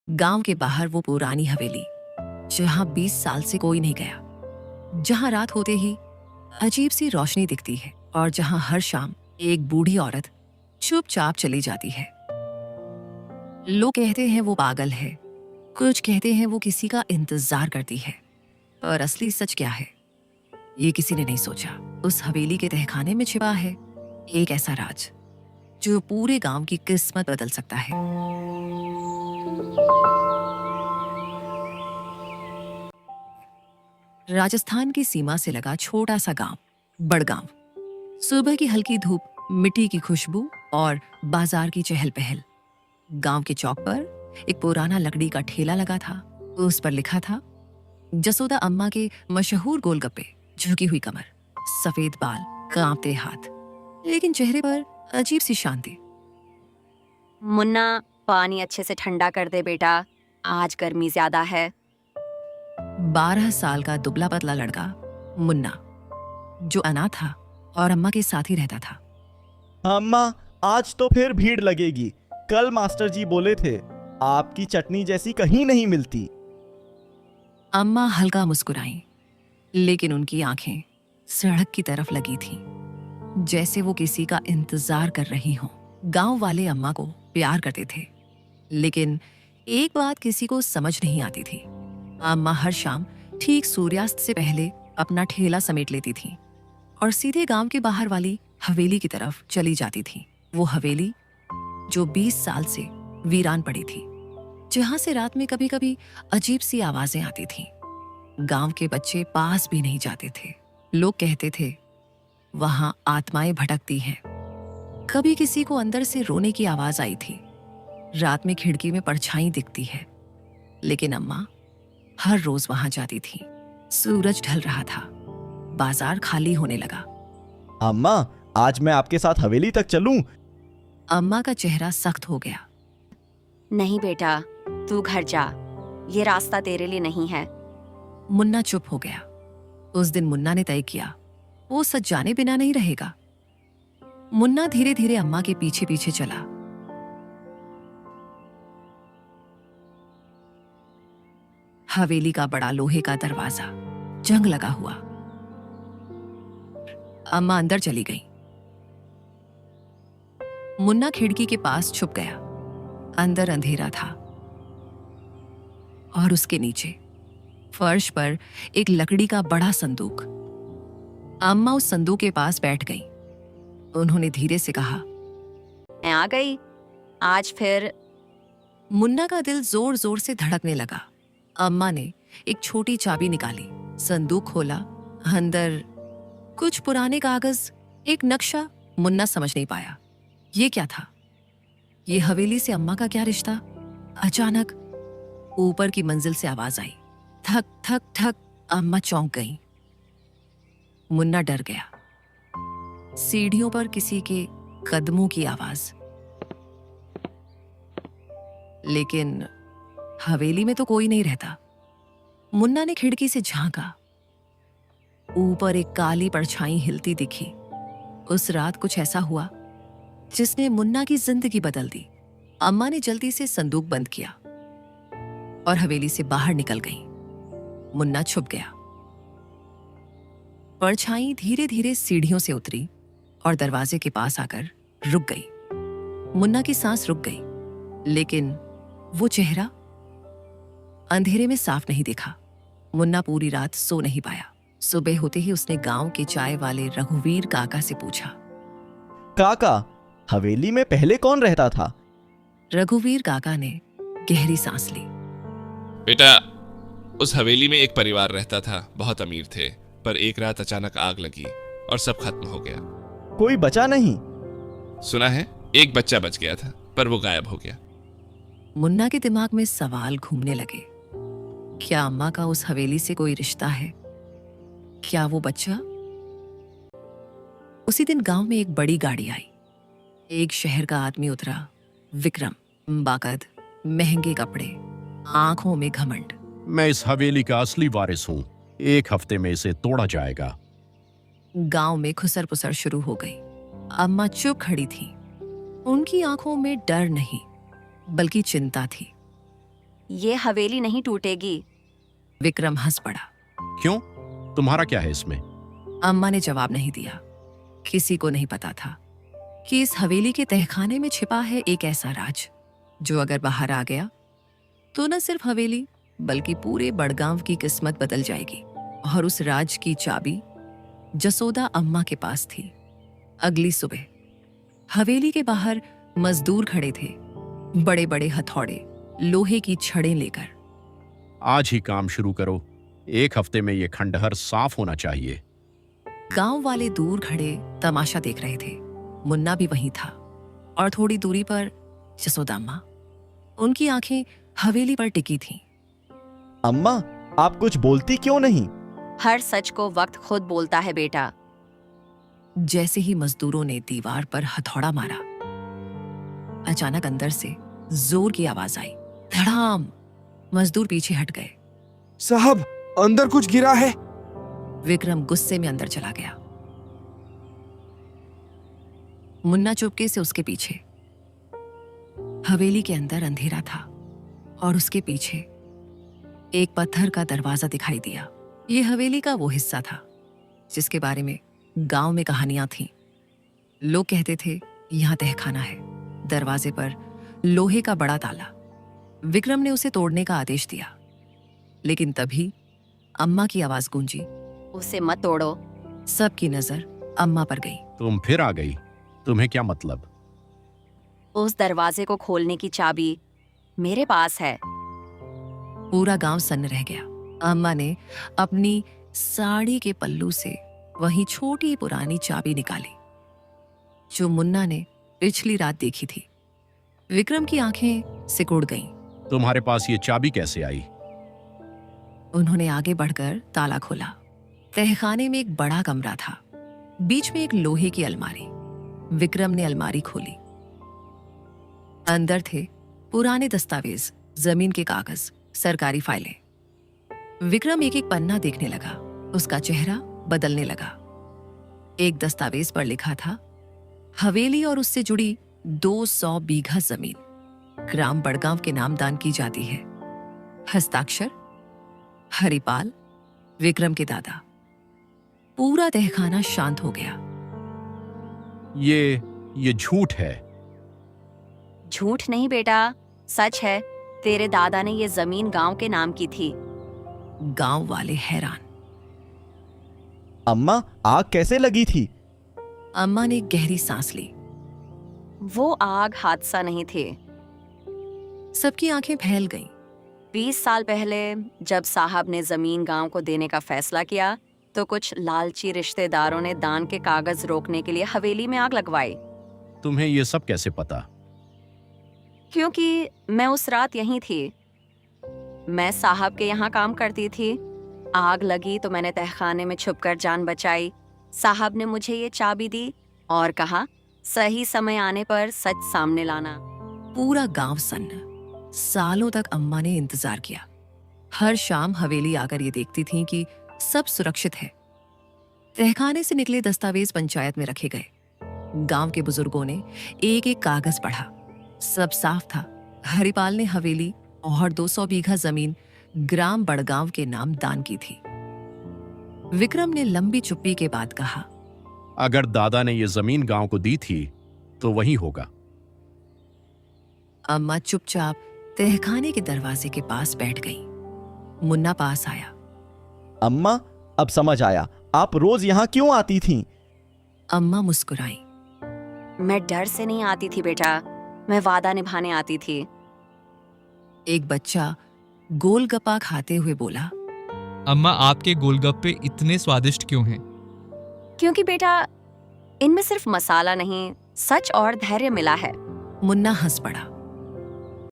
गांव के बाहर वो पुरानी हवेली, जहां 20 साल से कोई नहीं गया, जहां रात होते ही अजीब सी रोशनी दिखती है और जहां हर शाम एक बूढ़ी औरत चुपचाप चली जाती है। लोग कहते हैं वो पागल है, कुछ कहते हैं वो किसी का इंतजार करती है, और असली सच क्या है ये किसी ने नहीं सोचा। उस हवेली के तहखाने में छिपा है एक ऐसा राज जो पूरे गांव की किस्मत बदल सकता है। राजस्थान की सीमा से लगा छोटा सा गांव, बड़गांव। सुबह की हल्की धूप, मिट्टी की खुशबू और बाजार की चहल पहल। गांव के चौक पर एक पुराना लकड़ी का ठेला लगा था। उस पर लिखा था जसोदा अम्मा के मशहूर गोलगप्पे। झुकी हुई कमर, सफेद बाल, कांपते हाथ, लेकिन चेहरे पर अजीब सी शांति। मुन्ना, पानी अच्छे से ठंडा कर दे बेटा, आज गर्मी ज्यादा है। 12 साल का दुबला पतला लड़का मुन्ना, जो अनाथ था और अम्मा के साथ ही रहता था। अम्मा, आज तो फिर भीड़ लगेगी। कल मास्टर जी बोले थे आपकी चटनी जैसी कहीं नहीं मिलती। अम्मा हल्का मुस्कुराई, लेकिन उनकी आंखें सड़क की तरफ लगी थीं, जैसे वो किसी का इंतजार कर रही हों। गांव वाले अम्मा को प्यार करते थे, लेकिन एक बात किसी को समझ नहीं आती थी। अम्मा हर शाम ठीक सूर्यास्त से पहले अपना ठेला समेट लेती थीं और सीधे गांव के बाहर वाली हवेली की तरफ चली जाती थीं। वो हवेली जो 20 साल से वीरान पड़ी थी, जहां से रात में कभी कभी अजीब सी आवाजें आती थीं। गांव के बच्चे पास भी नहीं जाते थे। लोग कहते थे वहां आत्माएं भटकती हैं। कभी किसी को अंदर से रोने की आवाज आई थी। रात में खिड़की में परछाई दिखती है, लेकिन अम्मा हर रोज वहां जाती थी। सूरज ढल रहा था, बाजार खाली होने लगा। अम्मा, आज मैं आपके साथ हवेली तक चलूं? अम्मा का चेहरा सख्त हो गया। नहीं बेटा, तू घर जा, ये रास्ता तेरे लिए नहीं है। मुन्ना चुप हो गया। उस दिन मुन्ना ने तय किया वो सच जाने बिना नहीं रहेगा। मुन्ना धीरे धीरे अम्मा के पीछे पीछे चला। हवेली का बड़ा लोहे का दरवाजा, जंग लगा हुआ। अम्मा अंदर चली गई। मुन्ना खिड़की के पास छुप गया। अंदर अंधेरा था और उसके नीचे फर्श पर एक लकड़ी का बड़ा संदूक। अम्मा उस संदूक के पास बैठ गई। उन्होंने धीरे से कहा, मैं आ गई आज फिर। मुन्ना का दिल जोर जोर से धड़कने लगा। अम्मा ने एक छोटी चाबी निकाली, संदूक खोला। अंदर कुछ पुराने कागज, एक नक्शा। मुन्ना समझ नहीं पाया ये क्या था। ये हवेली से अम्मा का क्या रिश्ता। अचानक ऊपर की मंजिल से आवाज आई, ठक ठक ठक। अम्मा चौंक गई। मुन्ना डर गया। सीढ़ियों पर किसी के कदमों की आवाज, लेकिन हवेली में तो कोई नहीं रहता। मुन्ना ने खिड़की से झांका। ऊपर एक काली परछाई हिलती दिखी। उस रात कुछ ऐसा हुआ जिसने मुन्ना की जिंदगी बदल दी। अम्मा ने जल्दी से संदूक बंद किया और हवेली से बाहर निकल गई। मुन्ना छुप गया। परछाई धीरे धीरे सीढ़ियों से उतरी और दरवाजे के पास आकर रुक गई। मुन्ना की सांस रुक गई, लेकिन वो चेहरा अंधेरे में साफ नहीं दिखा। मुन्ना पूरी रात सो नहीं पाया। सुबह होते ही उसने गांव के चाय वाले रघुवीर काका से पूछा, काका, हवेली में पहले कौन रहता था? रघुवीर काका ने गहरी सांस ली। बेटा, उस हवेली में एक परिवार रहता था, बहुत अमीर थे, पर एक रात अचानक आग लगी और सब खत्म हो गया। कोई बचा नहीं? सुना है एक बच्चा बच गया था, पर वो गायब हो गया। मुन्ना के दिमाग में सवाल घूमने लगे। क्या अम्मा का उस हवेली से कोई रिश्ता है? क्या वो बच्चा? उसी दिन गांव में एक बड़ी गाड़ी आई। एक शहर का आदमी उतरा, विक्रम, बाकद, महंगे कपड़े, आंखों में घमंड। मैं इस हवेली का असली वारिस हूँ। 1 हफ्ते में इसे तोड़ा जाएगा। गांव में खुसर पुसर शुरू हो गई। अम्मा चुप खड़ी थी। उनकी आंखों में डर नहीं, बल्कि चिंता थी। ये हवेली नहीं टूटेगी। विक्रम हंस पड़ा। क्यों? तुम्हारा क्या है इसमें? अम्मा ने जवाब नहीं दिया। किसी को नहीं पता था कि इस हवेली के तहखाने में छिपा है एक ऐसा राज जो अगर बाहर आ गया तो न सिर्फ हवेली बल्कि पूरे बड़गांव की किस्मत बदल जाएगी। और उस राज की चाबी जसोदा अम्मा के पास थी। अगली सुबह हवेली के बाहर मजदूर खड़े थे, बड़े बड़े हथौड़े, लोहे की छड़ें लेकर। आज ही काम शुरू करो। 1 हफ्ते में ये खंडहर साफ होना चाहिए। गांव वाले दूर खड़े तमाशा देख रहे थे। मुन्ना भी वहीं था और थोड़ी दूरी पर जसोदा अम्मा। उनकी आंखें हवेली पर टिकी थीं। अम्मा, आप कुछ बोलती क्यों नहीं? हर सच को वक्त खुद बोलता है बेटा। जैसे ही मजदूरों ने दीवार पर हथौड़ा मारा, अचानक अंदर से जोर की आवाज आई। धड़ाम! मजदूर पीछे हट गए। साहब, अंदर कुछ गिरा है। विक्रम गुस्से में अंदर चला गया। मुन्ना चुपके से उसके पीछे। हवेली के अंदर अंधेरा था और उसके पीछे एक पत्थर का दरवाजा दिखाई दिया। यह हवेली का वो हिस्सा था जिसके बारे में गांव में कहानियां थीं। लोग कहते थे यहां तहखाना है। दरवाजे पर लोहे का बड़ा ताला। विक्रम ने उसे तोड़ने का आदेश दिया, लेकिन तभी अम्मा की आवाज गूंजी। उसे मत तोड़ो। सबकी नजर अम्मा पर गई। तुम फिर आ गई। तुम्हें क्या मतलब? उस दरवाजे को खोलने की चाबी मेरे पास है। पूरा गांव सन्न रह गया। अम्मा ने अपनी साड़ी के पल्लू से वही छोटी पुरानी चाबी निकाली जो मुन्ना ने पिछली रात देखी थी। विक्रम की आंखें सिकुड़ गईं। तुम्हारे पास ये चाबी कैसे आई? उन्होंने आगे बढ़कर ताला खोला। तहखाने में एक बड़ा कमरा था, बीच में एक लोहे की अलमारी। विक्रम ने अलमारी खोली। अंदर थे पुराने दस्तावेज, जमीन के कागज, सरकारी फाइलें। विक्रम एक एक पन्ना देखने लगा। उसका चेहरा बदलने लगा। एक दस्तावेज पर लिखा था, हवेली और उससे जुड़ी 200 बीघा जमीन ग्राम बड़गांव के नाम दान की जाती है। हस्ताक्षर हरिपाल, विक्रम के दादा। पूरा तहखाना शांत हो गया। ये झूठ है। झूठ नहीं बेटा, सच है। तेरे दादा ने ये जमीन गांव के नाम की थी। गांव वाले हैरान। अम्मा, आग कैसे लगी थी? अम्मा ने गहरी सांस ली। वो आग हादसा नहीं थे। सबकी आंखें फैल गईं। 20 साल पहले जब साहब ने जमीन गांव को देने का फैसला किया तो कुछ लालची रिश्तेदारों ने दान के कागज रोकने के लिए हवेली में आग लगवाई। तुम्हें ये सब कैसे पता? क्योंकि मैं उस रात यहीं थी। मैं साहब के यहाँ काम करती थी। आग लगी तो मैंने तहखाने में छुपकर जान बचाई। साहब ने मुझे ये चाबी दी और कहा, सही समय आने पर सच सामने लाना। पूरा गांव सन्न। सालों तक अम्मा ने इंतजार किया। हर शाम हवेली आकर ये देखती थीं कि सब सुरक्षित है। तहखाने से निकले दस्तावेज पंचायत में रखे गए। गांव के बुजुर्गों ने एक एक कागज पढ़ा। सब साफ था। हरिपाल ने हवेली और 200 बीघा जमीन ग्राम बड़गांव के नाम दान की थी। विक्रम ने लंबी चुप्पी के बाद कहा, अगर दादा ने ये जमीन गांव को दी थी तो वही होगा। अम्मा चुपचाप तहखाने के दरवाजे के पास बैठ गई। मुन्ना पास आया। अम्मा, अब समझ आया, आप रोज यहाँ क्यों आती थीं? अम्मा मुस्कुराई। मैं डर से नहीं आती थी बेटा, मैं वादा निभाने आती थी। एक बच्चा गोलगप्पा खाते हुए बोला, अम्मा, आपके गोलगप्पे इतने स्वादिष्ट क्यों हैं? क्योंकि बेटा, इनमें सिर्फ मसाला नहीं, सच और धैर्य मिला है। मुन्ना हंस पड़ा।